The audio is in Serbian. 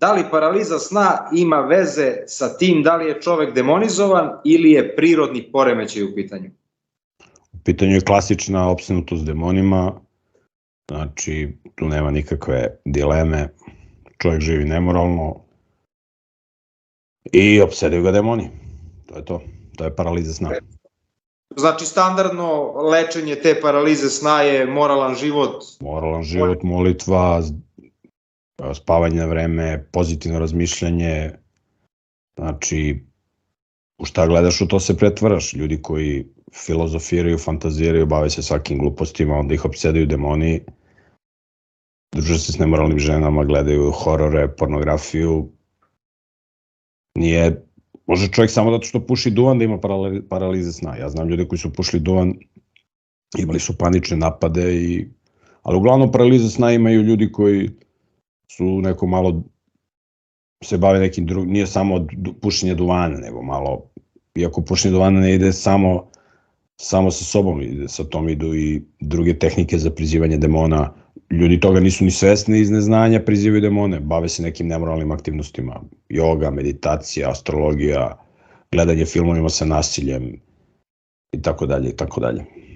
Da li paraliza sna ima veze sa tim da li je čovek demonizovan ili je prirodni poremećaj u pitanju? U pitanju je klasična opsednutost demonima, znači tu nema nikakve dileme, čovjek živi nemoralno i opsedaju ga demoni. To je to, to je paraliza sna. Znači, standardno lečenje te paralize sna je moralan život? Moralan život, molitva, spavanje na vreme, pozitivno razmišljanje, znači u šta gledaš u to se pretvaraš. Ljudi koji filozofiraju, fantaziraju, bave se svakim glupostima, onda ih opsedaju demoni, druže se s nemoralnim ženama, gledaju horore, pornografiju. Nije, može čovjek samo zato što puši duvan da ima paralize sna. Ja znam ljude koji su pušili duvan, imali su panične napade, ali uglavnom paralize sna imaju ljudi koji su neko malo se bave nekim drugim, nije samo pušenje duvana, nego malo, iako pušenje duvana ne ide samo sa sobom, sa tom idu i druge tehnike za prizivanje demona. Ljudi toga nisu ni svesni, iz neznanja prizivaju demone, bave se nekim nemoralnim aktivnostima, joga, meditacija, astrologija, gledanje filmovima sa nasiljem i tako dalje i tako dalje.